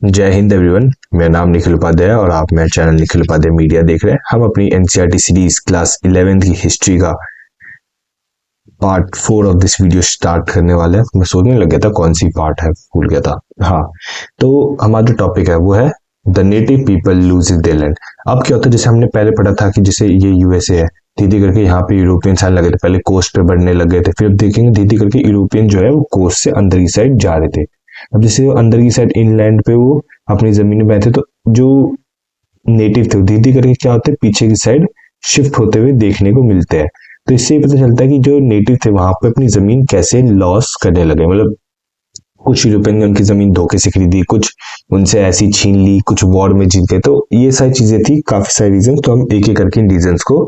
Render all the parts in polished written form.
जय हिंद एवरीवन। मेरा नाम निखिल उपाध्याय है और आप मेरा चैनल निखिल उपाध्याय मीडिया देख रहे हैं। हम अपनी एनसीईआरटी सीरीज क्लास 11th की हिस्ट्री का part 4 of this video start करने वाले हैं। मैं सोचने लग गया था कौन सी पार्ट है, भूल गया था। हाँ, तो हमारा जो टॉपिक है वो है the native people loses there land. अब क्या होता है, जैसे हमने पहले पढ़ा था कि जैसे ये यूएसए है, धीरे करके यहाँ पे यूरोपियंस आने लगे थे। पहले कोस्ट पे बढ़ने लग गए थे, फिर अब देखेंगे धीरे करके यूरोपियन जो है वो कोस्ट से अंदर की साइड जा रहे थे। अब जैसे अंदर की साइड इनलैंड पे वो अपनी जमीन में थे, तो जो नेटिव थे धीरे धीरे करके क्या होते हैं, पीछे की साइड शिफ्ट होते हुए देखने को मिलते हैं। तो इससे पता चलता है कि जो नेटिव थे वहां पे अपनी जमीन कैसे लॉस करने लगे। मतलब कुछ यूरोपियन ने उनकी जमीन धोखे से खरीदी, कुछ उनसे ऐसी छीन ली, कुछ वॉर में जीत गए। तो ये सारी चीजें थी, काफी सारे रीजन। तो हम एक एक करके इन रीजन को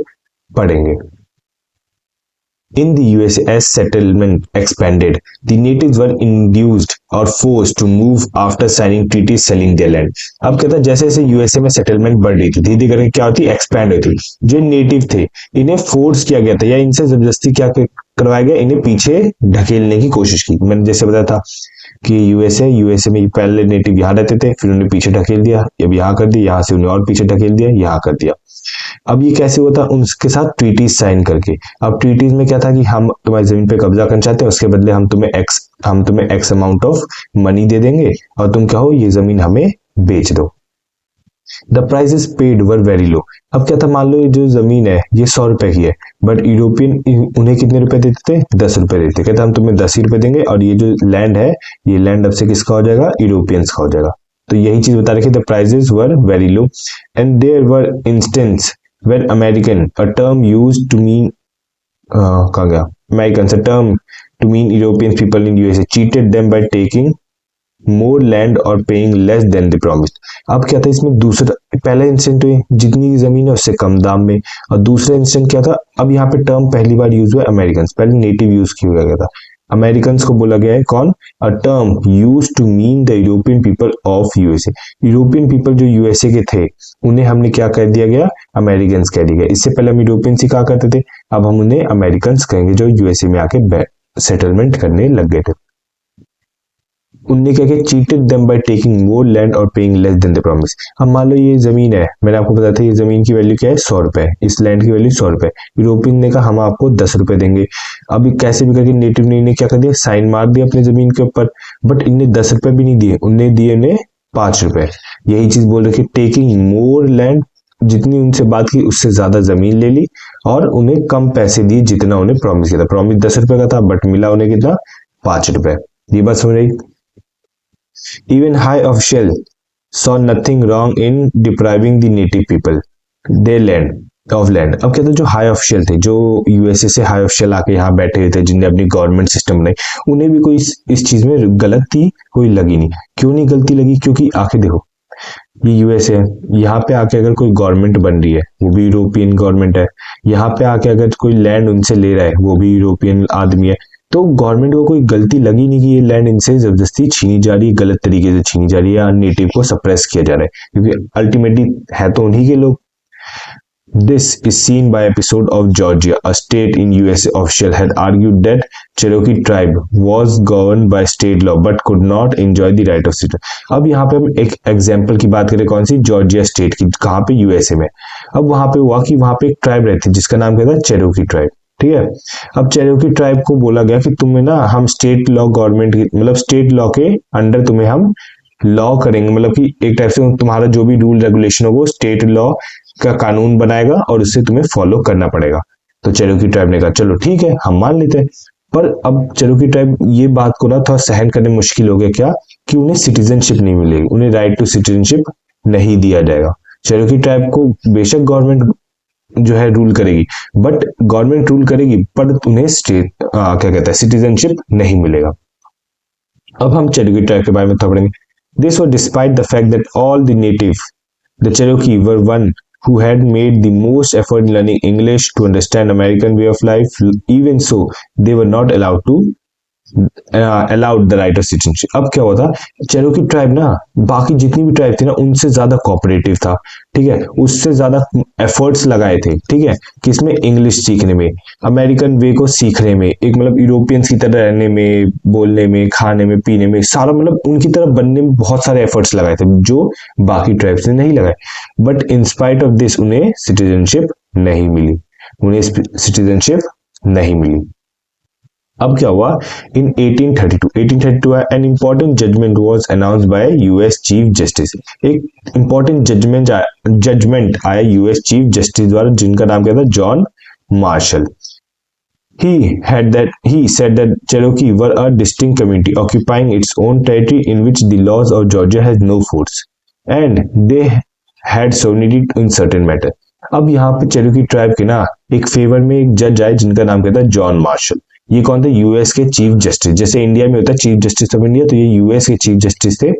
पढ़ेंगे। In the US, as settlement expanded, the natives were induced or forced to move after signing treaties selling their land. अब कहता है जैसे जैसे यूएसए में सेटलमेंट बढ़ रही थी, धीरे धीरे करके क्या होती है, एक्सपैंड होती थी। जो नेटिव थे इन्हें फोर्स किया गया था या इनसे जबरदस्ती क्या करवाया गया, इन्हें पीछे ढकेलने की कोशिश की। मैंने जैसे बताया था कि यूएसए में पहले नेटिव यहाँ रहते थे, फिर उन्हें पीछे ढकेल दिया, अब यहाँ कर दिया, यहाँ से उन्हें और पीछे ढकेल दिया, यहाँ कर दिया। अब ये कैसे होता, उनके साथ ट्रीटीज साइन करके। अब ट्रीटीज में क्या था कि हम तुम्हारी जमीन पे कब्जा करना चाहते हैं, उसके बदले हम तुम्हें एक्स अमाउंट ऑफ मनी दे देंगे और तुम क्या हो, ये जमीन हमें बेच दो। The prices paid were very low. अब क्या था, मान लो ये जो जमीन है ये 100 रुपए की है, बट यूरोपियन उन्हें कितने रुपए देते थे, 10 रुपए देते। कहते हम तुम्हें 10 ही रुपए देंगे और ये जो लैंड है, ये लैंड अब से किसका हो जाएगा, यूरोपियंस का हो जाएगा। तो यही चीज बता रखी, the prices were very low and there were instances when American, a term used to mean कहाँ गया, Americans, a term to mean European people in USA, cheated them by taking more land or paying less than they promised. अब क्या था इसमें, दूसरा पहला incident हुई जितनी जमीन है उससे कम दाम में, और दूसरा इंसिडेंट क्या था, अब यहाँ पे टर्म पहली बार यूज हुआ अमेरिकन, पहले नेटिव यूज किया गया था। अमेरिकन को बोला गया है कौन, a term use to mean the European people of USA. European people जो यूएसए के थे उन्हें हमने क्या कह दिया गया, अमेरिकन कह दिया गया। इससे पहले हम यूरोपियंस ही कहा करते थे, अब हम उन्हें अमेरिकन कहेंगे जो यूएसए में आके सेटलमेंट करने लग गए थे। उनने क्या किया, cheated them by taking more land और paying less than the promise. अब मान लो ये जमीन है, मैंने आपको बताया था ये जमीन की वैल्यू क्या है, 100 रुपए, इस लैंड की वैल्यू 100 रुपए। यूरोपियन ने कहा हम आपको 10 रुपए देंगे। अभी कैसे भी करके नेटिव ने इन्हें क्या कर दिया, साइन मार दिया अपनी जमीन के ऊपर, बट इन्हें 10 रुपए भी नहीं दिए, उन्हें दिए इन्हें 5 रुपए। यही चीज बोल रखी, टेकिंग मोर लैंड, जितनी उनसे बात की उससे ज्यादा जमीन ले ली और उन्हें कम पैसे दिए जितना उन्हें प्रॉमिस किया था। प्रॉमिस 10 रुपए का था बट मिला उन्हें कितना, 5 रुपए। ये बात समझ रही। Even high official saw nothing wrong in depriving the native people their land of land. अब कहते हैं जो हाई ऑफिशियल थे, जो यूएसए से हाई ऑफिशियल आके यहाँ बैठे हुए थे, जिनने अपनी गवर्नमेंट सिस्टम बनाई, उन्हें भी कोई इस चीज में गलती कोई लगी नहीं। क्यों नहीं गलती लगी, क्योंकि आके देखो ये यूएसए है, यहाँ पे आके अगर कोई गवर्नमेंट बन रही है वो भी यूरोपियन गवर्नमेंट है, यहाँ पे आके अगर कोई लैंड उनसे ले रहा है वो भी यूरोपियन आदमी है। तो गवर्नमेंट को कोई गलती लगी नहीं कि ये लैंड इनसे जबरदस्ती छीनी जा रही है, गलत तरीके से छीनी जा रही है या नेटिव को सप्रेस किया जा रहा है, क्योंकि अल्टीमेटली है तो उन्हीं के लोग। This is seen by episode of Georgia, a state in USA official had argued that Cherokee tribe was governed by state law but could not enjoy the right of citizen. अब यहाँ पे हम एक एग्जाम्पल की बात करें, कौन सी, Georgia state की, कहाँ पे, यूएसए में। अब वहां पे हुआ कि वहां पे एक ट्राइब रहती है जिसका नाम क्या था, चेरोकी ट्राइब। ठीक है, अब चेरोकी ट्राइब को बोला गया कि तुम्हें ना हम स्टेट लॉ गवर्नमेंट मतलब स्टेट लॉ के अंडर तुम्हें हम लॉ करेंगे, मतलब कि एक टाइप से तुम्हारा जो भी रूल रेगुलेशन होगा वो स्टेट लॉ का कानून बनाएगा और उससे तुम्हें फॉलो करना पड़ेगा। तो चेरोकी ट्राइब ने कहा चलो ठीक है हम मान लेते हैं। पर अब चेरोकी ट्राइब ये बात को ना थोड़ा सहन करने मुश्किल हो गया, क्या कि उन्हें सिटीजनशिप नहीं मिलेगी, उन्हें राइट टू सिटीजनशिप नहीं दिया जाएगा। चेरोकी ट्राइब को बेशक गवर्नमेंट जो है रूल करेगी, बट गवर्नमेंट रूल करेगी पर उन्हें स्टेट क्या कहता है, सिटीजनशिप नहीं मिलेगा। अब हम चेरोकी ट्राइब के बारे में थोड़ा पढ़ेंगे। This was despite the fact that all the native, the Cherokee, were one who had made the most effort in learning English to understand American way of life. Even so, they were not allowed to allowed the right of citizenship. अब क्या हुआ था, Cherokee tribe ना बाकी जितनी भी tribe थी ना उनसे ज्यादा कोऑपरेटिव था, ठीक है, उससे ज्यादा एफर्ट्स लगाए थे, ठीक है, किसमें, इंग्लिश सीखने में, अमेरिकन वे को सीखने में, एक मतलब यूरोपियंस की तरह रहने में, बोलने में, खाने में, पीने में, सारा मतलब उनकी तरह बनने में बहुत सारे एफर्ट्स लगाए थे जो बाकी ट्राइब्स ने नहीं लगाए। But in spite of this उन्हें सिटीजनशिप नहीं मिली, उन्हें सिटीजनशिप नहीं मिली। अब क्या हुआ, in 1832 an important judgement was announced by US chief justice. एक इंपॉर्टेंट जजमेंट आया यूएस चीफ जस्टिस द्वारा, जिनका नाम क्या था, John Marshall. He said that Cherokee were a distinct community occupying its own territory in which the laws of Georgia has no force and they had sovereignty in certain matter। अब यहाँ पे Cherokee tribe के ना एक favour में एक जज आए जिनका नाम क्या था, जॉन मार्शल। ये कौन थे, यूएस के चीफ जस्टिस, जैसे इंडिया में होता है चीफ जस्टिस ऑफ इंडिया, तो ये यूएस के चीफ जस्टिस थे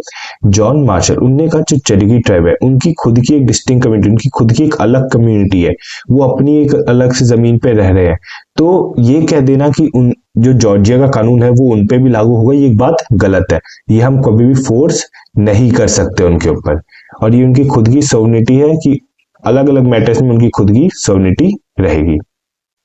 जॉन मार्शल। उनने कहा जो चेरोकी ट्राइब है उनकी खुद की एक डिस्टिंक्ट कम्युनिटी, उनकी खुद की एक अलग कम्युनिटी है, वो अपनी एक अलग से जमीन पे रह रहे हैं, तो ये कह देना कि उन जो जॉर्जिया का कानून है वो उनपे भी लागू होगा, ये एक बात गलत है। ये हम कभी भी फोर्स नहीं कर सकते उनके ऊपर, और ये उनकी खुद की सोवरेनिटी है कि अलग अलग मैटर्स में उनकी खुद की सोवरेनिटी रहेगी।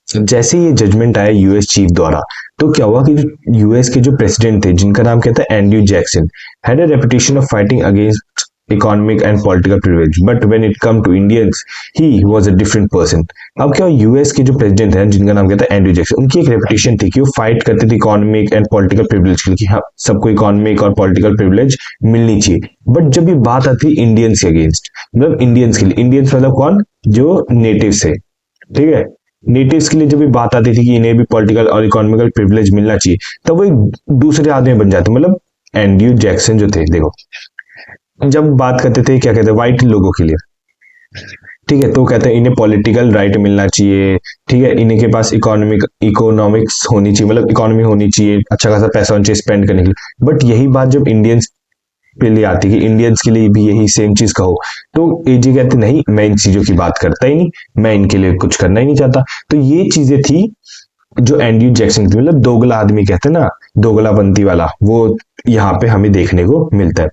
जैसे ये जजमेंट आया यूएस चीफ द्वारा, तो क्या हुआ कि यूएस के जो प्रेसिडेंट थे जिनका नाम क्या था, Andrew Jackson, had a reputation of fighting against economic and political privilege, but when it come to Indians he was a different person. अब क्या, यूएस के जो प्रेसिडेंट हैं जिनका नाम क्या था, एंड्रयू जैक्सन, उनकी एक रेपुटेशन थी कि वो फाइट करते थे इकोनॉमिक एंड पॉलिटिकल प्रिविलेज के लिए, कि हाँ सबको इकोनॉमिक और पॉलिटिकल प्रिविलेज मिलनी चाहिए। बट जब ये बात आती है इंडियंस के अगेंस्ट, मतलब इंडियंस के लिए, इंडियंस मतलब कौन, जो नेटिव्स है, ठीक है, नेटिव्स के लिए जब भी बात आती थी कि इन्हें भी पॉलिटिकल और इकोनॉमिकल प्रिविलेज मिलना चाहिए, तब वो एक दूसरे आदमी बन जाते, मतलब एंड्रयू जैक्सन जो थे, देखो जब बात करते थे क्या कहते हैं, व्हाइट लोगों के लिए, ठीक है, तो कहते हैं इन्हें पॉलिटिकल राइट मिलना चाहिए, ठीक है, इन्हीं के पास इकोनॉमिक्स होनी चाहिए, मतलब इकोनॉमी होनी चाहिए, अच्छा खासा पैसा होना चाहिए स्पेंड करने के लिए। बट यही बात जब इंडियंस के लिए आती है कि इंडियंस के लिए भी यही सेम चीज कहो, तो एजी कहते नहीं, मैं इन चीजों की बात करता ही नहीं, मैं इनके लिए कुछ करना ही नहीं चाहता। तो ये चीजें थी जो एंड्रयू जैक्सन थी, मतलब दोगला आदमी कहते हैं ना, दोगलापंथी वाला, वो यहाँ पे हमें देखने को मिलता है।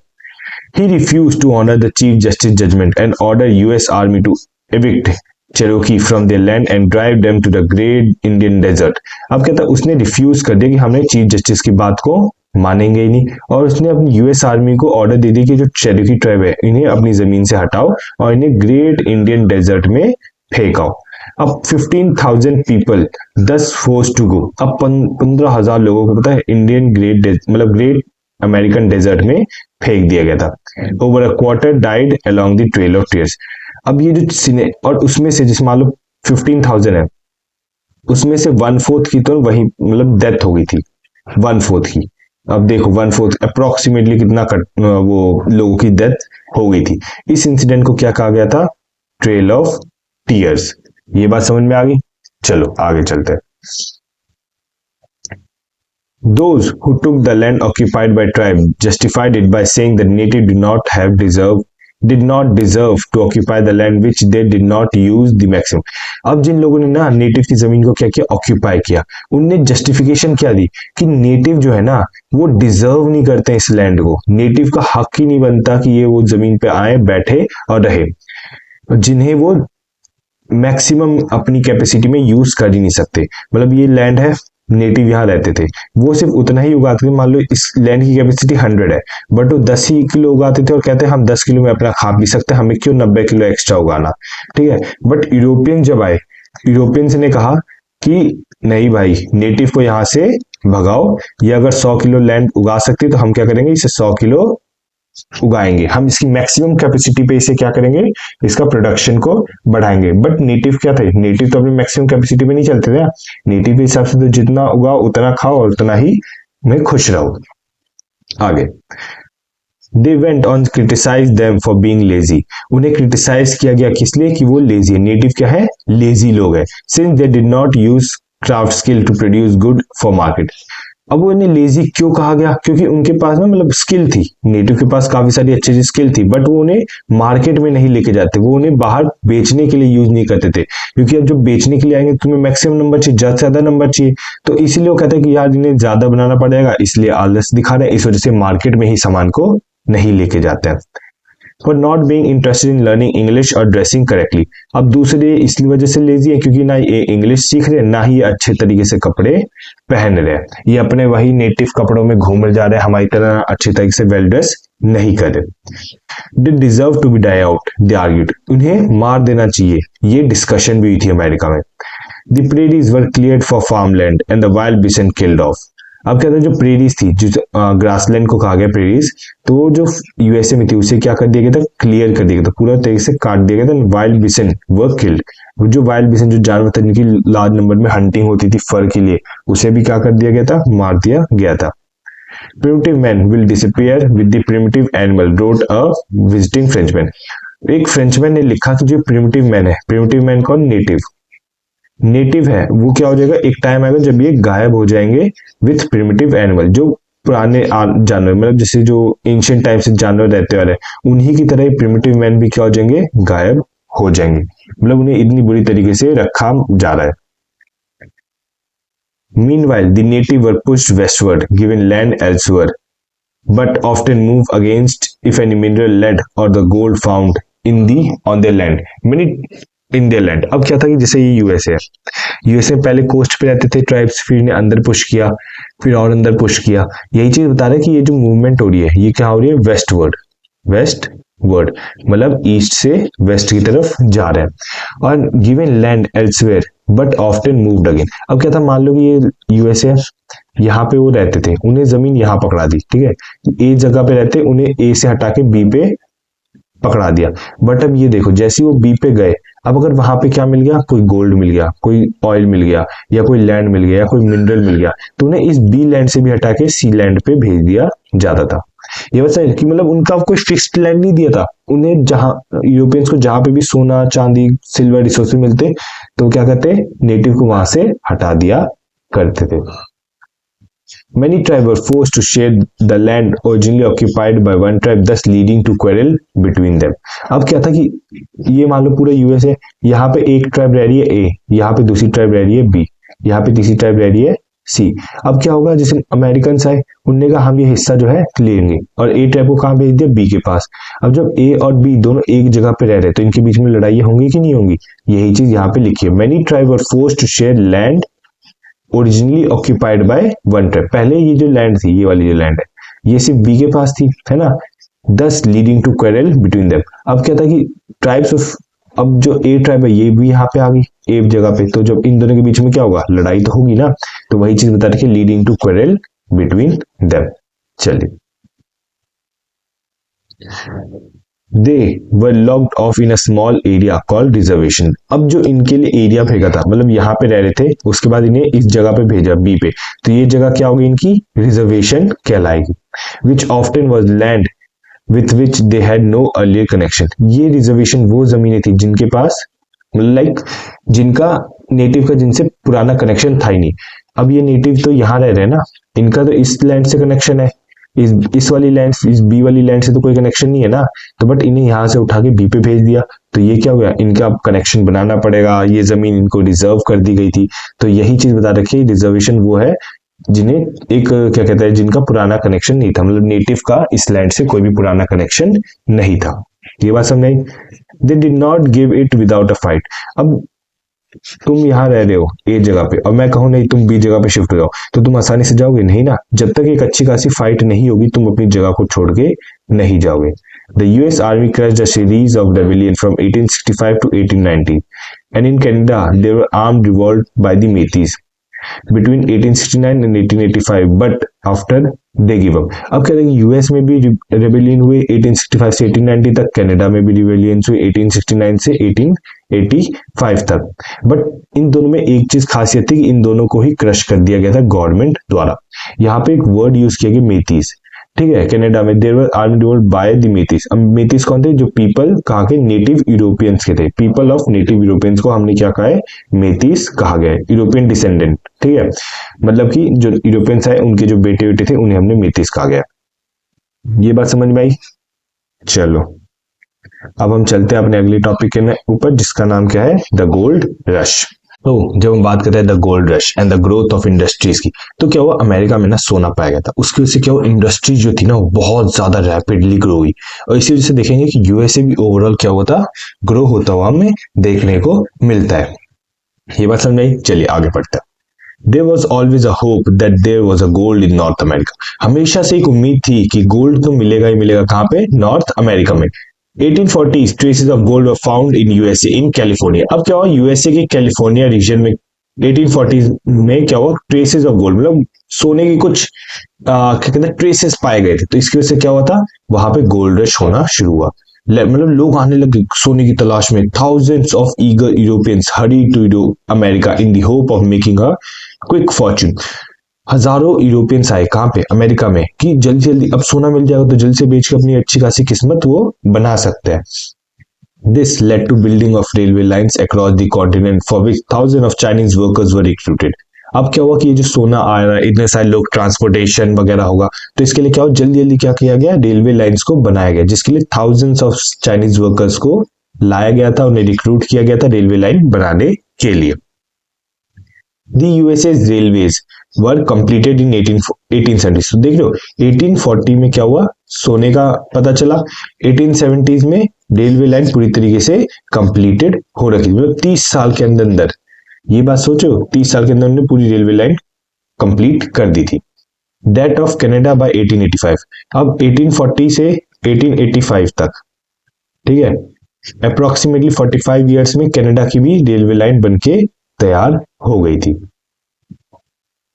He refused to honor the Chief Justice judgment and ordered US Army to evict Cherokee from their land and drive them to the Great Indian Desert। अब कहता है उसने रिफ्यूज कर दिया कि हमने चीफ जस्टिस की बात को मानेंगे ही नहीं, और उसने अपनी यूएस आर्मी को ऑर्डर दे दी कि जो चेरोकी ट्राइब है इन्हें अपनी जमीन से हटाओ और इन्हें ग्रेट इंडियन डेजर्ट में फेंकाओ। अब 15,000 पीपल 10 फोर्स टू गो। अब 15,000 लोगों को पता है इंडियन मतलब ग्रेट अमेरिकन डेजर्ट में फेंक दिया गया था। Over a quarter died along the trail of tears. अब ये जो सीने, और उसमें से जिस मान लो 15,000 है, उसमें से 1/4 की तो वही मतलब डेथ हो गई थी, 1/4 की। अब देखो 1/4 अप्रोक्सीमेटली कितना वो लोगों की डेथ हो गई थी। इस इंसिडेंट को क्या कहा गया था, ट्रेल ऑफ टीयर्स। ये बात समझ में आ गई, चलो आगे चलते हैं। Those who took the land occupied by tribe justified it by saying that native did not deserve to occupy the land which they did not use the maximum। अब जिन लोगों ने ना नेटिव की जमीन को क्या किया, ऑक्यूपाई किया, उनने जस्टिफिकेशन क्या दी कि नेटिव जो है ना वो डिजर्व नहीं करते इस लैंड को, नेटिव का हक ही नहीं बनता कि ये वो जमीन पे आए, बैठे और रहे, जिन्हें वो मैक्सिमम अपनी कैपेसिटी में यूज कर ही नहीं सकते। मतलब ये लैंड है, नेटिव यहाँ रहते थे, वो सिर्फ उतना ही उगाते थे, मान लो इस लैंड की कैपेसिटी 100 है, बट वो 10 ही किलो उगाते थे और कहते हैं हम 10 किलो में अपना खा पी सकते हैं, हमें क्यों 90 किलो एक्स्ट्रा उगाना, ठीक है। बट यूरोपियन जब आए, यूरोपियंस ने कहा कि नहीं भाई, नेटिव को यहाँ से भगाओ, ये अगर 100 किलो लैंड उगा सकते तो हम क्या करेंगे, इसे 100 किलो उगाएंगे, हम इसकी मैक्सिमम कैपेसिटी पे इसे क्या करेंगे, इसका प्रोडक्शन को बढ़ाएंगे। बट नेटिव क्या थे, नेटिव तो अपनी मैक्सिमम कैपेसिटी पे नहीं चलते थे, नेटिव के हिसाब से तो जितना उगाओ उतना खाओ और उतना ही में खुश रहो। आगे They went on to criticize them for being lazy। उन्हें क्रिटिसाइज किया गया किस लिए, कि वो लेजी है, नेटिव क्या है, लेजी लोग है। Since they did not use craft skill to produce good for market। अब वो इन्हें लेजी क्यों कहा गया? क्योंकि उनके पास ना मतलब स्किल थी, नेटिव के पास काफी सारी अच्छी अच्छी स्किल थी, बट वो उन्हें मार्केट में नहीं लेके जाते, वो उन्हें बाहर बेचने के लिए यूज नहीं करते थे, क्योंकि अब जब बेचने के लिए आएंगे तुम्हें मैक्सिमम नंबर चाहिए, ज्यादा से ज्यादा नंबर चाहिए, तो इसीलिए वो कहते हैं कि यार इन्हें ज्यादा बनाना पड़ेगा, इसलिए आलस दिखा रहे हैं, इस वजह से मार्केट में ही सामान को नहीं लेके जाते हैं। For not being interested in learning English और ड्रेसिंग करेक्टली। अब दूसरे इसलिए वजह से लेजी है क्योंकि ना ये इंग्लिश सीख रहे, ना ही ये अच्छे तरीके से कपड़े पहन रहे, ये अपने वही नेटिव कपड़ों में घूम जा रहे हैं, हमारी तरह अच्छे तरीके से वेल ड्रेस नहीं कर रहे। They deserve to be die out, they argued, उन्हें मार देना चाहिए, ये डिस्कशन भी हुई थी अमेरिका में। The prairies were cleared for farmland and the wild bison killed off. अब क्या था, जो प्रेरीज थी, जो ग्रासलैंड को कहा गया प्रेरीज, तो वो जो यूएसए में थी उसे क्या कर दिया गया था, क्लियर कर दिया गया था, पूरा तरीके से काट दिया गया था। वाइल्ड बिसन वर किल्ड, जो वाइल्ड बिसन जो जानवर था जिनकी लार्ज नंबर में हंटिंग होती थी फर के लिए, उसे भी क्या कर दिया गया था, मार दिया गया था। Primitive man will disappear with the primitive animal, wrote a visiting Frenchman. एक फ्रेंचमैन ने लिखा कि जो प्रिमिटिव मैन है, प्रिमिटिव मैन कौन, नेटिव, नेटिव है, वो क्या हो जाएगा, एक टाइम आएगा जब ये गायब हो जाएंगे विथ प्रिमिटिव एनिमल, जो पुराने जानवर, मतलब जैसे जो एंशिएंट टाइम से जानवर रहते वाले उन्हीं की तरह प्रिमिटिव मैन भी क्या हो जाएंगे, गायब हो जाएंगे, मतलब उन्हें इतनी बुरी तरीके से रखा जा रहा है। Meanwhile, the native were pushed westward, given land elsewhere, but often move against if any mineral lead or the gold found in the on their land. Many in their land. अब क्या था कि जैसे ये यूएसए है, USA पहले coast पे रहते थे ट्राइब्स, फिर इन्हें अंदर पुश किया, फिर और अंदर पुश किया। यही चीज बता रहे हैं कि ये जो मूवमेंट हो रही है ये क्या हो रही है, वेस्ट वर्ड, वेस्ट वर्ड, मतलब ईस्ट से वेस्ट की तरफ जा रहे हैं। और given land elsewhere but often moved again. अब क्या था, मान लो कि ये यूएसए यहाँ पे वो रहते थे, उन्हें जमीन यहाँ पकड़ा दी, ठीक है, ए जगह पे रहते, उन्हें ए से हटा के बी पे पकड़ा दिया, बट अब ये देखो जैसे वो बी पे गए, अब अगर वहां पे क्या मिल गया, कोई गोल्ड मिल गया, कोई ऑयल मिल गया, या कोई लैंड मिल गया, या कोई मिनरल मिल गया, तो उन्हें इस बी लैंड से भी हटा के सी लैंड पे भेज दिया जाता था। ये बता कि मतलब उनका कोई फिक्स्ड लैंड नहीं दिया था उन्हें, जहां यूरोपियंस को जहां पे भी सोना चांदी सिल्वर रिसोर्स मिलते, तो क्या करते, नेटिव को वहां से हटा दिया करते थे। Many tribes were forced to share the land originally occupied by one tribe, thus leading to quarrel between them. अब क्या था कि ये मान लो पूरा यूएस है, यहाँ पे एक ट्राइब रह रही है ए, यहाँ पे दूसरी ट्राइब रह रही है बी, यहाँ पे तीसरी ट्राइब रह रही है सी। अब क्या होगा, जैसे अमेरिकन आए, उनने कहा हम ये हिस्सा जो है लेंगे, और ए ट्राइब को कहाँ भेज दिया, बी के पास। अब जब ए और बी दोनों एक जगह पे रह रहे तो इनके बीच में लड़ाई होंगी कि नहीं होंगी, यही चीज यहाँ पे लिखी है। Many tribe were forced to share land originally occupied by one tribe. पहले ये जो लैंड थी, ये वाली जो लैंड है, ये सिर्फ बी के पास थी, है ना, thus leading to quarrel between them. अब क्या था कि ट्राइब्स ऑफ, अब जो ए ट्राइब है ये भी यहाँ पे आ गई एक जगह पे, तो जब इन दोनों के बीच में क्या होगा, लड़ाई तो होगी ना, तो वही चीज बता रही है leading to quarrel between them. चलिए, they were locked off in a small area called reservation. अब जो इनके लिए एरिया भेजा था, मतलब यहाँ पे रह रहे थे, उसके बाद इन्हें इस जगह पे भेजा बी पे, तो ये जगह क्या होगी, इनकी रिजर्वेशन कहलाएगी। Which often was land with which they had no earlier connection. ये रिजर्वेशन वो जमीनें थी जिनके पास, लाइक जिनका नेटिव का जिनसे पुराना कनेक्शन था ही नहीं। अब ये नेटिव तो यहाँ रह रहे हैं ना, इनका तो इस लैंड से कनेक्शन है, इस वाली लैंड, इस बी वाली लैंड से तो कोई कनेक्शन नहीं है ना, तो बट इन्हें यहाँ से उठा के बी पे भेज दिया, तो ये क्या हो गया, इनका अब कनेक्शन बनाना पड़ेगा, ये जमीन इनको रिजर्व कर दी गई थी। तो यही चीज बता रखी है, रिजर्वेशन वो है जिन्हें एक क्या कहते हैं, जिनका पुराना कनेक्शन नहीं था, मतलब नेटिव का इस लैंड से कोई भी पुराना कनेक्शन नहीं था। ये बात समझ आई। They did not give it without a fight. अब तुम यहाँ रह रहे हो ए जगह पे, और मैं कहूँ नहीं तुम बी जगह पे शिफ्ट हो जाओ, तो तुम आसानी से जाओगे नहीं ना, जब तक एक अच्छी खासी फाइट नहीं होगी तुम अपनी जगह को छोड़ के नहीं जाओगे। The US army crashed a series of rebellion from 1865 to 1890, and in Canada they were armed revolt by the Métis between 1869 and 1885, but after they give up। अब कहते हैं यूएस में भी रेबेलियन हुए 1865 से 1890 तक, कनाडा में भी रिबेलियन हुए 1869 से 1885 तक, बट इन दोनों में एक चीज खासियत थी कि इन दोनों को ही क्रश कर दिया गया था गवर्नमेंट द्वारा। यहाँ पे एक वर्ड यूज किया गया मेतीस, ठीक है, कनाडा में there were army revolt by the Metis. अब मेतिस कौन थे? जो पीपल कहाँ के? नेटिव यूरोपियंस के थे। पीपल ऑफ नेटिव यूरोपियंस को हमने क्या कहा है? मेतिस कहा गया है, यूरोपियन डिसेंडेंट। ठीक है, मतलब कि जो यूरोपियंस आए उनके जो बेटे बेटे थे उन्हें हमने मेतिस कहा गया। ये बात समझ में आई? चलो अब हम चलते हैं अपने अगले टॉपिक के ऊपर, जिसका नाम क्या है? The gold rush. तो जब हम बात करते हैं the gold rush and the growth of industries की, तो क्या हुआ? अमेरिका में ना सोना पाया गया था, उसकी वजह से क्या हुआ? इंडस्ट्री जो थी ना वो बहुत ज्यादा रैपिडली ग्रो हुई, और इसी वजह से देखेंगे कि यूएसए भी ओवरऑल क्या हुआ था? ग्रो होता हुआ हमें देखने को मिलता है। ये बात समझ आई? चलिए आगे बढ़ते हैं। There was always a hope that there was a gold in North America. हमेशा से एक उम्मीद थी कि गोल्ड तो मिलेगा ही मिलेगा। कहाँ पे? नॉर्थ अमेरिका में। 1840s traces of gold were found in USA in California. अब क्या हुआ? यूएसए के कैलिफोर्निया रीजन में 1840s में क्या हुआ? ट्रेसेस ऑफ गोल्ड, मतलब सोने की कुछ क्या कहते हैं, ट्रेसेस पाए गए थे। तो इसकी वजह से क्या हुआ था? वहां पे गोल्ड रश होना शुरू हुआ, मतलब लोग आने लगे सोने की तलाश में। Thousands of eager Europeans hurry to America in the hope of making a quick fortune. हजारों यूरोपियंस आए कहाँ पे? अमेरिका में, कि जल्दी जल्दी अब सोना मिल जाएगा तो जल्दी से बेच के अपनी अच्छी खासी किस्मत वो बना सकते हैं। This led to building of railway lines across the continent for which thousands of Chinese workers were recruited. अब क्या हुआ कि ये जो सोना आ रहा है, इतने सारे लोग, ट्रांसपोर्टेशन वगैरह होगा, तो इसके लिए क्या हो? जल्दी जल्दी क्या किया गया? रेलवे लाइंस को बनाया गया, जिसके लिए थाउजेंड्स ऑफ चाइनीज वर्कर्स को लाया गया था, उन्हें रिक्रूट किया गया था रेलवे लाइन बनाने के लिए। The USA's railways were completed in 1870s। तो देख लो 1840 में क्या हुआ? सोने का पता चला। 1870s में रेलवे लाइन पूरी तरीके से कंप्लीटेड हो रखी, मतलब 30 साल के अंदर अंदर। ये बात सोचो, 30 साल के अंदर अंदर पूरी रेलवे लाइन कंप्लीट कर दी थी। डेट ऑफ कनाडा बाय 1885। अब 1840 से 1885 तक, ठीक है, अप्रोक्सीमेटली 45 ईयर्स में कनाडा की भी रेलवे लाइन बनके तैयार हो गई थी।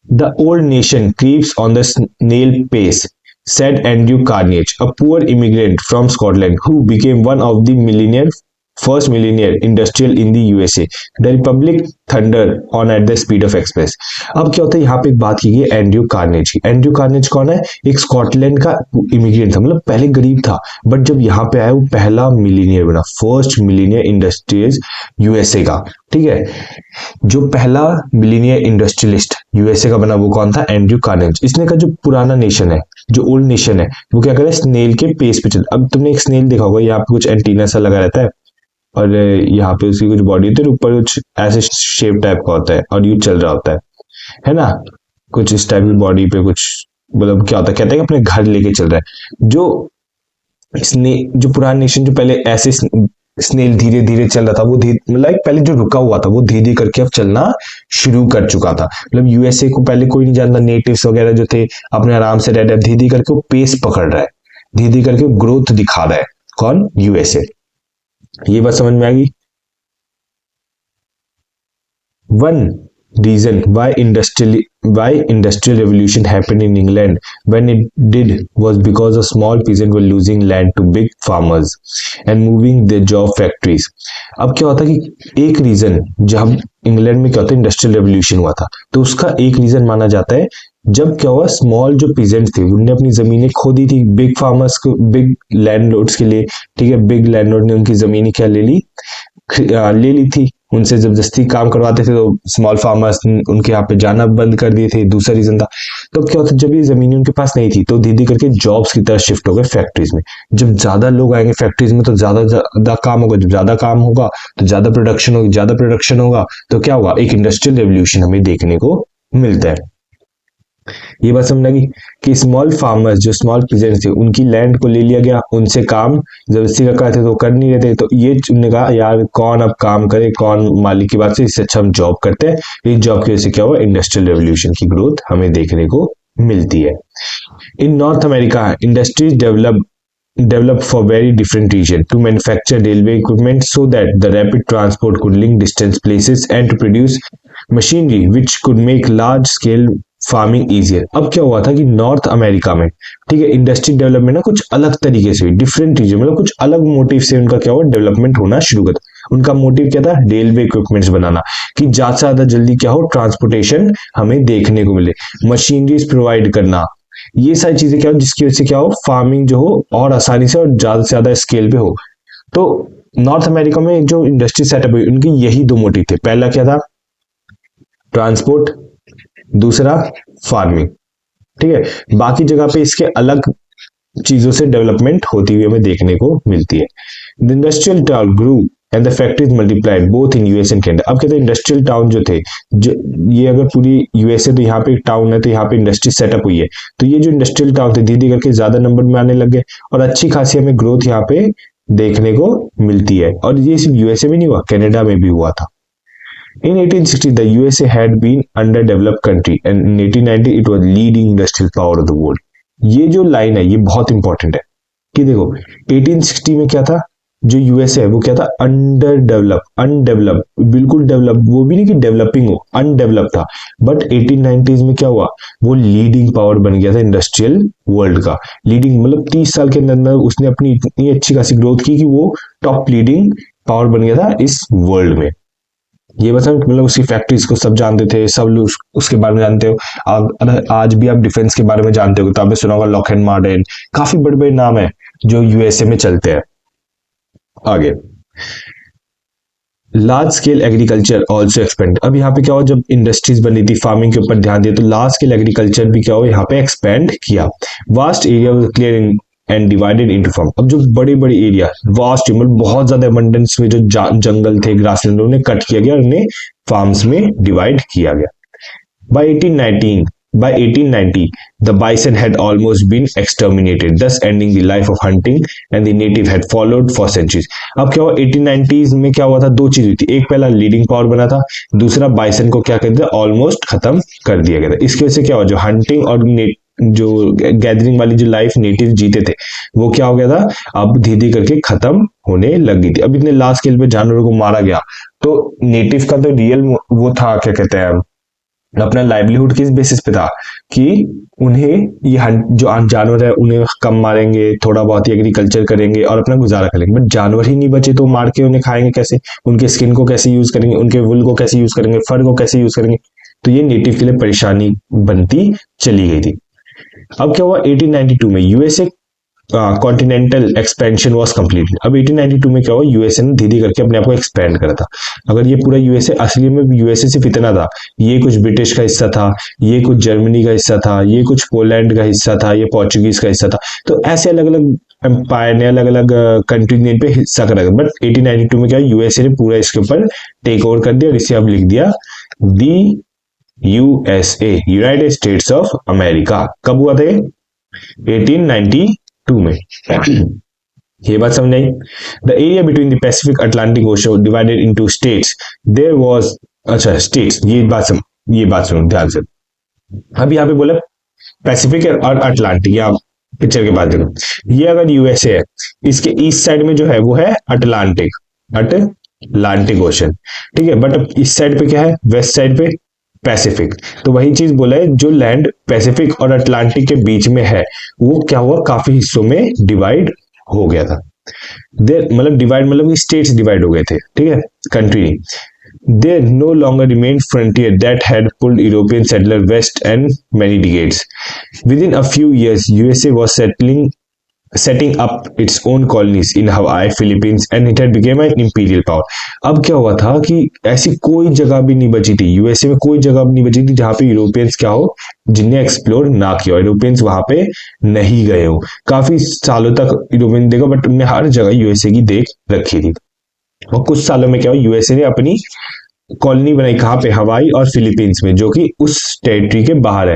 The old nation creeps on the snail pace, said Andrew Carnegie, a poor immigrant from Scotland who became one of the first millionaire industrial in the USA. The Republic thundered on at the speed of express. अब क्या होता है? यहाँ पे एक बात की गई एंड्रयू कार्नेजी। एंड्रयू कार्नेजी कौन है? एक स्कॉटलैंड का इमिग्रेंट था, मतलब पहले गरीब था, बट जब यहाँ पे आया वो पहला मिलीनियर बना, फर्स्ट मिलीनियर इंडस्ट्रियलिस्ट यूएसए का। ठीक है, जो पहला मिलीनियर इंडस्ट्रियलिस्ट यूएसए का बना वो कौन था? Andrew Carnegie. इसने का जो पुराना नेशन है, जो ओल्ड नेशन है, वो क्या करे? स्नेल के पेस पे चल। अब तुमने एक स्नेल देखा होगा, यहाँ पे कुछ एंटीना सा लगा रहता है और यहाँ पे उसकी कुछ बॉडी होती है, ऊपर कुछ ऐसे शेप टाइप का होता है और यू चल रहा होता है ना? कुछ इस टाइप की बॉडी पे कुछ, मतलब क्या होता है? कहते हैं कि अपने घर लेके चल रहा है। जो पुराना नेशन जो पहले ऐसे स्नेल धीरे धीरे चल रहा था, वो मतलब पहले जो रुका हुआ था वो धीरे धीरे करके अब चलना शुरू कर चुका था। मतलब यूएसए को पहले कोई नहीं जानता, नेटिव्स वगैरह जो थे अपने आराम से रह रहे, धीरे धीरे करके वो पेस पकड़ रहा है, धीरे धीरे करके ग्रोथ दिखा रहा है। कौन? यूएसए। ये बात समझ में आ गई? One reason why industrial revolution happened in England when it did was because the small peasants were losing land to big farmers and moving their job factories. अब क्या होता कि एक रीजन, जब इंग्लैंड में क्या होता है इंडस्ट्रियल रेवोल्यूशन हुआ था, तो उसका एक रीजन माना जाता है जब क्या हुआ, स्मॉल जो पीजेंट्स थे उनने अपनी जमीनें खो दी थी बिग फार्मर्स को, बिग लैंडलॉर्ड्स के लिए। ठीक है, बिग लैंडलॉर्ड ने उनकी जमीनें क्या ले ली थी, उनसे जबरदस्ती काम करवाते थे, तो स्मॉल फार्मर्स उनके यहाँ पे जाना बंद कर दिए थे। दूसरा रीजन था, तो क्या होता, जब ये जमीनें उनके पास नहीं थी तो धीरे करके जॉब्स की तरफ शिफ्ट हो गए फैक्ट्रीज में। जब ज्यादा लोग आएंगे फैक्ट्रीज में तो ज्यादा काम होगा, जब ज्यादा काम होगा तो ज्यादा प्रोडक्शन होगा तो क्या होगा, एक इंडस्ट्रियल रेवोल्यूशन हमें देखने को मिलता है। ये बात समझ लगी कि स्मॉल फार्मर्स जो स्मॉल पीजेंट्स थे उनकी लैंड को ले लिया गया, उनसे काम जबरदस्ती का करते तो कर नहीं रहे थे, तो ये उन्होंने कहा यार कौन अब काम करे, कौन मालिक की बात से, इससे अच्छा हम जॉब करते हैं। इस जॉब की वजह से क्या हुआ, इंडस्ट्रियल रेवोल्यूशन की ग्रोथ हमें देखने को मिलती है। In North America industries developed for very different region to manufacture railway equipment so that the rapid transport could link distant places and to produce machinery which could make large scale farming easier. अब क्या हुआ था कि north America में, ठीक है, industry development ना कुछ अलग तरीके से हुई, डिफरेंट रीजन, मतलब कुछ अलग मोटिव से उनका क्या हुआ, डेवलपमेंट होना शुरू कर। उनका मोटिव क्या था, रेलवे इक्विपमेंट्स बनाना, कि ज्यादा से ज्यादा जल्दी क्या हो, ट्रांसपोर्टेशन हमें देखने को मिले, मशीनरीज प्रोवाइड करना, ये सारी चीजें क्या हो जिसकी वजह से क्या हो, फार्मिंग जो हो और आसानी से और ज्यादा से ज्यादा स्केल पे हो। तो नॉर्थ अमेरिका में जो इंडस्ट्री सेटअप हुई उनकी यही दो मोटिव थे। पहला क्या था, ट्रांसपोर्ट, दूसरा फार्मिंग। ठीक है, बाकी जगह पे इसके अलग चीजों से डेवलपमेंट होती हुई हमें देखने को मिलती है। The industrial town grew and the factories multiplied both in US and Canada. अब कहते हैं इंडस्ट्रियल टाउन जो थे, जो ये अगर पूरी यूएसए तो यहाँ पे एक टाउन है तो यहाँ पे इंडस्ट्री सेटअप हुई है, तो ये जो इंडस्ट्रियल टाउन थे धीरे धीरे करके ज्यादा नंबर में आने लग गए और अच्छी खासी हमें ग्रोथ यहाँ पे देखने को मिलती है। और ये सिर्फ यूएसए में नहीं हुआ, कनाडा में भी हुआ था। In 1860, the USA had been underdeveloped country, and in 1890 it was leading industrial power of the world. ये जो लाइन है ये बहुत इंपॉर्टेंट है कि देखो 1860 में क्या था, जो यूएसए है वो क्या था, अंडर डेवलप, अनडेवलप, बिल्कुल डेवलप वो भी नहीं कि डेवलपिंग हो, अनडेवलप था। बट 1890s में क्या हुआ, वो लीडिंग पावर बन गया था इंडस्ट्रियल वर्ल्ड का। लीडिंग मतलब 30 साल के अंदर उसने अपनी इतनी अच्छी खासी ग्रोथ की कि वो टॉप लीडिंग पावर बन गया था इस वर्ल्ड में। ये मतलब उसकी फैक्ट्रीज को सब जानते थे, सब लोग उसके बारे में जानते हो। आज भी आप डिफेंस के बारे में जानते हो तो आपने सुना होगा लॉकहीड मार्टिन, काफी बड़े बड़े नाम है जो यूएसए में चलते हैं। आगे large scale agriculture also expand. अब यहाँ पे क्या हो, जब इंडस्ट्रीज बनी थी, फार्मिंग के ऊपर ध्यान दिया, तो लार्ज स्केल एग्रीकल्चर भी क्या हो यहाँ पे एक्सपेंड किया। Vast area clearing and divided into farm. अब जो बड़े बड़े एरिया, वास्ट मतलब बहुत ज्यादा अबंडेंस में जो जंगल थे, ग्रासलैंड, उन्हें कट किया गया और उन्हें फार्म्स में डिवाइड किया गया। By 1890, the bison had almost been exterminated, thus ending the life of hunting, and the native had followed for centuries. अब क्या हुआ 1890s में, क्या हुआ था, दो चीज हुई थी। एक पहला लीडिंग पावर बना था, दूसरा बाइसन को क्या कर दिया, ऑलमोस्ट खत्म कर दिया गया था। इसकी वजह से क्या हुआ, जो हंटिंग और जो गैदरिंग वाली जो लाइफ नेटिव जीते थे वो क्या हो गया था, अब धीरे धीरे करके खत्म होने लग गई थी। अब इतने लार्ज स्केल पे जानवरों को मारा गया तो नेटिव का तो रियल वो था, क्या कहते हैं, अपना लाइवलीहुड किस बेसिस पे था कि उन्हें ये जो जानवर है उन्हें कम मारेंगे, थोड़ा बहुत ही एग्रीकल्चर करेंगे और अपना गुजारा करेंगे। बट जानवर ही नहीं बचे तो मार के उन्हें खाएंगे कैसे, उनके स्किन को कैसे यूज करेंगे, उनके वुल को कैसे यूज करेंगे, फर को कैसे यूज करेंगे। तो ये नेटिव के लिए परेशानी बनती चली गई थी। अब क्या हुआ 1892 में USA continental expansion was complete. अब 1892 में क्या हुआ, यूएसए ने धीरे करके अपने आप को एक्सपेंड करा था। अगर ये पूरा यूएसए, असली में यूएसए सिर्फ इतना था, ये कुछ ब्रिटिश का हिस्सा था, ये कुछ जर्मनी का हिस्सा था, ये कुछ पोलैंड का हिस्सा था, ये पोर्चुगीज का हिस्सा था। तो ऐसे अलग अलग एम्पायर ने, अलग अलग कंट्रीज ने इन पे हिस्सा करा। बट 1892 में क्या, यूएसए ने पूरा इसके ऊपर टेक ओवर कर दिया और इसे अब लिख दिया the USA, United States of America. कब हुआ था 1892 में। ये बात समझ आई। The area between the Pacific Atlantic ocean divided into states, there was, अच्छा स्टेट्स, ये बात सुनो ध्यान से। अब यहाँ पे बोला पैसिफिक और अटलांटिक, या पिक्चर के बाद देखो, ये अगर यूएसए है, इसके ईस्ट साइड में जो है वो है अटलांटिक ओशन, ठीक है। बट अब इस साइड पे क्या है, वेस्ट साइड पे पैसिफिक। तो वही चीज बोला है, जो लैंड पैसिफिक और अटलांटिक के बीच में है वो क्या हुआ, काफी हिस्सों में डिवाइड हो गया था। मतलब डिवाइड मतलब स्टेट्स डिवाइड हो गए थे, ठीक है, country. There no longer remained frontier that had pulled European settler west and many decades. Within a few years, USA was setting up its own colonies in Hawaii, Philippines, and it had become an imperial power. अब क्या हुआ था कि ऐसी कोई जगह भी नहीं बची थी, यूएसए में कोई जगह भी नहीं बची थी जहां पे यूरोपियंस क्या हो, जिन्हें एक्सप्लोर ना किया, यूरोपियंस वहां पे नहीं गए हो। काफी सालों तक यूरोपियन देखा, बट उन्होंने हर जगह यूएसए की देख रखी थी। और कुछ सालों में क्या हुआ, यूएसए ने अपनी कॉलोनी बनाई, कहां पे, हवाई और फिलीपींस में, जो कि उस टेरिटरी के बाहर है।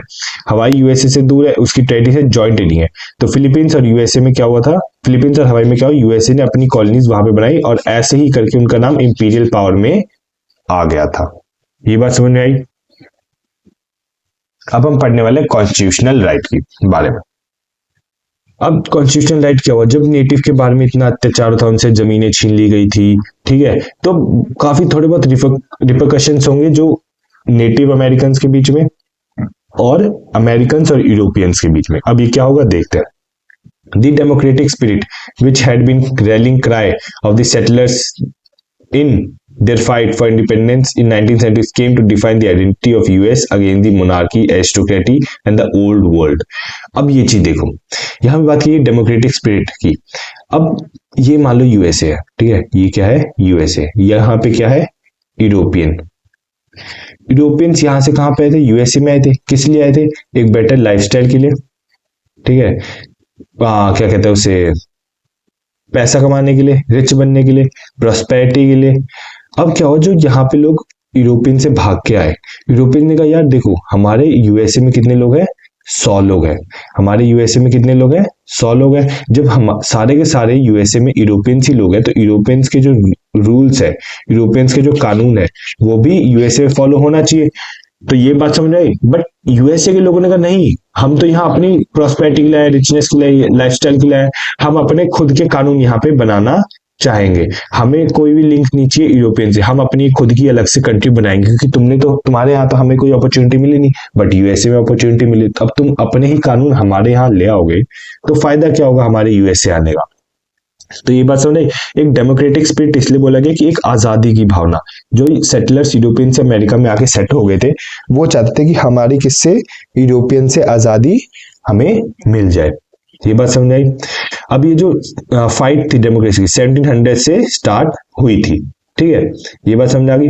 हवाई यूएसए से दूर है, उसकी टेरिटरी से जॉइंट नहीं है। तो फिलीपींस और यूएसए में क्या हुआ था, फिलीपींस और हवाई में क्या हुआ, यूएसए ने अपनी कॉलोनीज वहां पे बनाई और ऐसे ही करके उनका नाम इंपीरियल पावर में आ गया था। ये बात समझ में आई। अब हम पढ़ने वाले कॉन्स्टिट्यूशनल राइट के बारे में। अब कॉन्स्टिट्यूशनल राइट क्या हुआ, जब नेटिव के बारे में इतना अत्याचार था, उनसे जमीनें छीन ली गई थी, ठीक है, तो काफी थोड़े बहुत रिपरकशंस होंगे जो नेटिव अमेरिकन के बीच में और अमेरिकन और यूरोपियंस के बीच में। अब ये क्या होगा देखते हैं। The democratic spirit which had been rallying cry of the settlers in Their fight for independence in 1970s came to define the identity of US against the monarchy, aristocracy and the old world. अब ये चीज देखो, यहाँ पे बात की democratic spirit की। अब ये मान लो यूएसए है, ठीक है, ये क्या है यूएसए, यहाँ पे क्या है यूरोपियन। यूरोपियंस यहाँ से कहाँ पे आए थे, यूएसए में आए थे, किस लिए आए थे, एक बेटर लाइफस्टाइल के लिए, ठीक है, क्या कहते हैं उसे, पैसा कमाने के लिए, रिच बनने के लिए, प्रॉस्पेरिटी के लिए। अब क्या हो, जो यहाँ पे लोग यूरोपियन से भाग के आए, यूरोपियन ने कहा यार देखो हमारे यूएसए में कितने लोग हैं, 100 लोग हैं, हमारे यूएसए में कितने लोग हैं, 100 लोग हैं। जब हम सारे के सारे यूएसए में यूरोपियंस ही लोग हैं, तो यूरोपियंस के जो रूल्स है, यूरोपियंस के जो कानून है, वो भी यूएसए में फॉलो होना चाहिए। तो ये बात समझ आई। बट यूएसए के लोगों ने कहा नहीं, हम तो यहाँ अपनी प्रॉस्पेरिटी के लिए, रिचनेस के लिए, लाइफस्टाइल के लिए, हम अपने खुद के कानून यहाँ पे बनाना चाहेंगे, हमें कोई भी लिंक नहीं चाहिए यूरोपियन से, हम अपनी खुद की अलग से कंट्री बनाएंगे, क्योंकि तुमने तो, तुम्हारे यहाँ तो हमें कोई अपॉर्चुनिटी मिली नहीं, बट यूएसए में अपॉर्चुनिटी मिली। अब तुम अपने ही कानून हमारे यहाँ ले आओगे तो फायदा क्या होगा हमारे यूएसए आने का। तो ये बात समझ, एक डेमोक्रेटिक स्पिरिट इसलिए बोला गया कि एक आजादी की भावना, जो सेटलर्स यूरोपियन से अमेरिका में आके सेट हो गए थे, वो चाहते थे कि हमारी किससे, यूरोपियन से आजादी हमें मिल जाए। ये बात समझ आई। अब ये जो फाइट थी डेमोक्रेसी की 1700 से स्टार्ट हुई थी, ठीक है, ये बात समझ आ गई।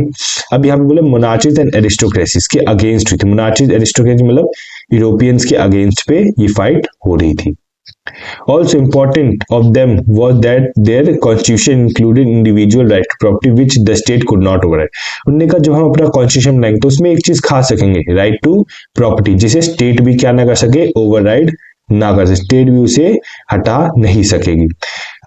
अब यहाँ पे बोले मोनार्चीज एंड एरिस्टोक्रेसीज के अगेंस्ट हुई थी, मोनार्चीज एरिस्टोक्रेसी मतलब यूरोपियंस के अगेंस्ट पे ये फाइट हो रही थी। Also important of them was that their constitution included individual right to property which the state could not override. उन्होंने कहा जब हम अपना कॉन्स्टिट्यूशन बनाएंगे तो उसमें एक चीज खा सकेंगे, राइट टू प्रॉपर्टी, जिसे स्टेट भी क्या ना कर सके, ओवरराइड ना कर सके, स्टेट भी उसे हटा नहीं सकेगी।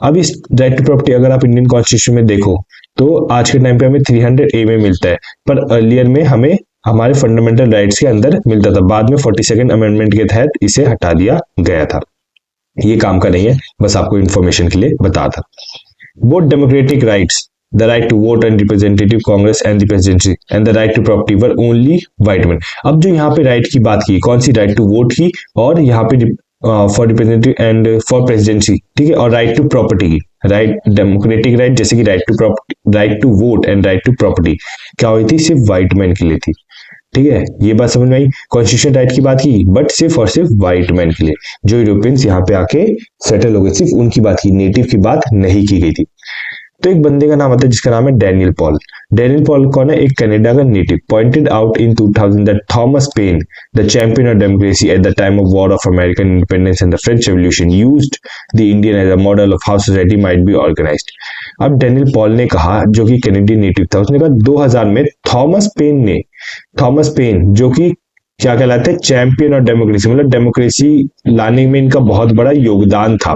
अब इस राइट टू प्रॉपर्टी अगर आप इंडियन कॉन्स्टिट्यूशन में देखो तो आज के टाइम पे हमें 300A में मिलता है, पर अर्लियर में हमें हमारे फंडामेंटल राइट्स के अंदर मिलता था, बाद में 42nd अमेंडमेंट के तहत इसे हटा दिया गया था। ये काम का नहीं है, बस आपको इंफॉर्मेशन के लिए बता था। Both democratic rights, the right to vote and representative congress and the presidency and the right to property were only white man. अब जो यहाँ पे राइट की बात की, कौन सी, राइट टू वोट की, और यहाँ पे for representative and for presidency, ठीक है, और राइट टू प्रॉपर्टी की, राइट डेमोक्रेटिक राइट जैसे कि right to property, right to vote and right to property क्या हुई थी, सिर्फ व्हाइट मैन के लिए थी, ठीक है, ये बात समझ में आई। कॉन्स्टिट्यूशन राइट की बात की, बट सिर्फ और सिर्फ व्हाइट मैन के लिए, जो यूरोपियंस यहाँ पे आके सेटल हो गए, सिर्फ उनकी बात की, नेटिव की बात नहीं की गई थी। तो एक बंदे का नाम आता है जिसका नाम है डैनियल पॉल। डैनियल पॉल कौन है, एक कनाडा का native, pointed out in 2000 that Thomas Paine, the champion of democracy at the time of war of American independence and the French revolution, used the Indian as a model of how society might be organised. अब Daniel Paul ने कहा, जो कि Canadian native था, उसने कहा 2000 में Thomas pen जो कि क्या कहलाते हैं, चैंपियन ऑफ डेमोक्रेसी, मतलब डेमोक्रेसी लाने में इनका बहुत बड़ा योगदान था,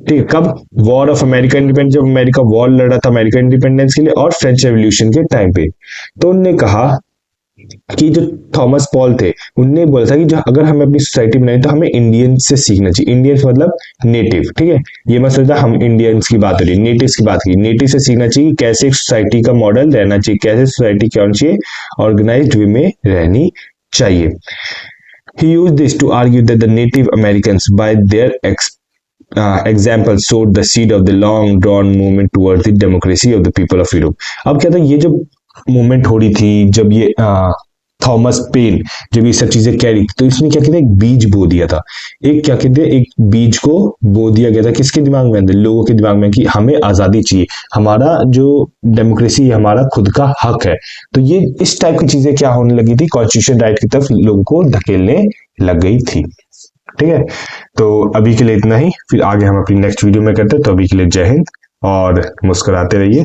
ठीक है, कब, वॉर ऑफ अमेरिका इंडिपेंडेंस, जब अमेरिका वॉर लड़ा था अमेरिका इंडिपेंडेंस के लिए, और फ्रेंच रेवोल्यूशन के टाइम पे। तो उन्होंने कहा कि जो थॉमस पॉल थे, उनने बोला था कि जो अगर हमें अपनी सोसाइटी बनाई तो हमें इंडियंस से सीखना चाहिए, इंडियंस मतलब नेटिव, ठीक है, ये मत सोचना हम इंडियंस की बात हो रही है, नेटिव्स की बात की, नेटिव से सीखना चाहिए कैसे एक सोसाइटी का मॉडल रहना चाहिए, कैसे सोसाइटी क्या होनी चाहिए, ऑर्गेनाइज्ड वे में रहनी चाहिए। He used this to argue that the Native Americans, by their example, sowed the seed of the long drawn movement towards the democracy of the people of Europe। अब क्या था, ये जो मूवमेंट हो रही थी, जब ये थॉमस पेन जब ये सब चीजें कैरी, तो इसमें क्या कहते हैं, एक बीज बो दिया था, एक क्या कहते हैं, एक बीज को बो दिया गया था, किसके दिमाग में, अंदर लोगों के दिमाग में, कि हमें आजादी चाहिए, हमारा जो डेमोक्रेसी हमारा खुद का हक है। तो ये इस टाइप की चीजें क्या होने लगी थी, कॉन्स्टिट्यूशन राइट की तरफ लोगों को धकेलने लग गई थी, ठीक है। तो अभी के लिए इतना ही, फिर आगे हम अपनी नेक्स्ट वीडियो में करते हैं। तो अभी के लिए जय हिंद, और मुस्कुराते रहिए।